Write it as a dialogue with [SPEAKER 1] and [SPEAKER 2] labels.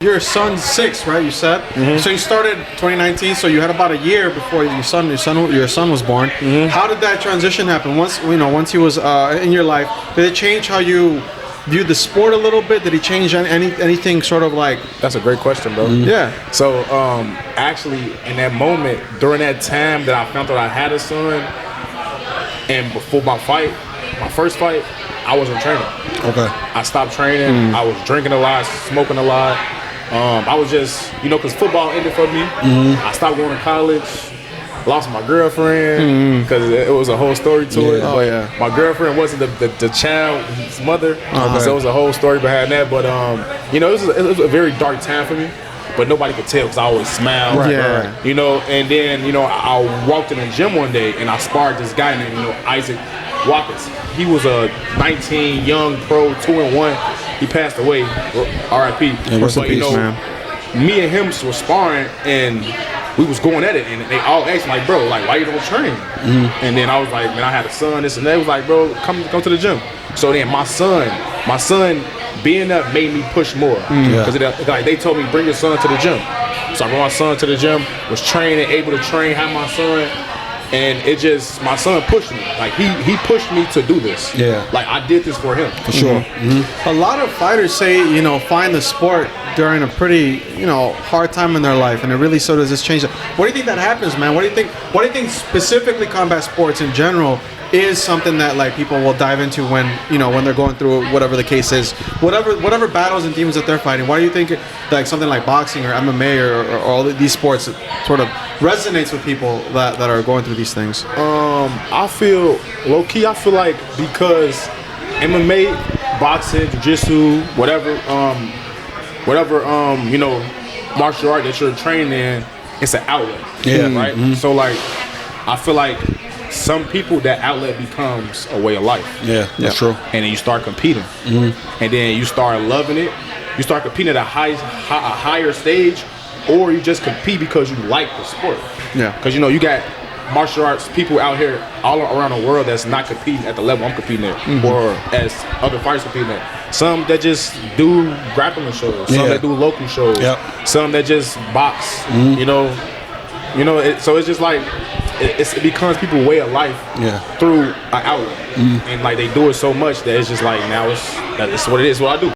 [SPEAKER 1] Your son's 6, right? You said. So you started 2019. So you had about a year before your son was born. How did that transition happen? Once he was in your life, did it change how you viewed the sport a little bit? Did he change anything sort of like?
[SPEAKER 2] That's a great question, bro.
[SPEAKER 1] Yeah.
[SPEAKER 2] So actually, in that moment, during that time that I found out I had a son, and before my first fight, I wasn't training.
[SPEAKER 1] Okay.
[SPEAKER 2] I stopped training. I was drinking a lot, smoking a lot. I was just, because football ended for me. I stopped going to college. Lost my girlfriend because it was a whole story to it.
[SPEAKER 1] Oh, yeah.
[SPEAKER 2] My girlfriend wasn't the child's mother, so it was a whole story behind that. But it was a very dark time for me. But nobody could tell because I always smiled.
[SPEAKER 1] Right. Yeah.
[SPEAKER 2] And then I walked in the gym one day and I sparred this guy named Isaac Watkins. He was a 19 young pro, 2-1. He passed away, R.I.P.
[SPEAKER 1] Yeah, rest in peace, man.
[SPEAKER 2] Me and him were sparring and we was going at it, and they all asked me, like, bro, like, why you don't train? And then I was like, man, I had a son, this and that. It was like, bro, come to the gym. So then my son being up made me push more because like they told me, bring your son to the gym. So I brought my son to the gym, was training, able to train, had my son. And my son pushed me. Like he pushed me to do this.
[SPEAKER 1] Yeah.
[SPEAKER 2] Like I did this for him.
[SPEAKER 1] For sure. A lot of fighters say, find the sport during a pretty, hard time in their life, and it really so does this change. What do you think that happens, man? What do you think specifically combat sports in general is something that like people will dive into when they're going through whatever the case is, whatever battles and demons that they're fighting? Why do you think like something like boxing or MMA or all these sports sort of resonates with people that are going through these things?
[SPEAKER 2] I feel low key. I feel like because MMA, boxing, jiu-jitsu, whatever martial art that you're trained in, it's an outlet.
[SPEAKER 1] Yeah.
[SPEAKER 2] Right. So like, I feel like some people that outlet becomes a way of life.
[SPEAKER 1] Yeah, that's true.
[SPEAKER 2] And then you start competing, and then you start loving it. You start competing at a higher stage, or you just compete because you like the sport.
[SPEAKER 1] Yeah.
[SPEAKER 2] Because you got martial arts people out here all around the world that's not competing at the level I'm competing at, or as other fighters competing at. Some that just do grappling shows. Some that do local shows.
[SPEAKER 1] Yep.
[SPEAKER 2] Some that just box. So it's just like it becomes people's way of life through an outlet, and like they do it so much that it's just like now it's what it is. What I do.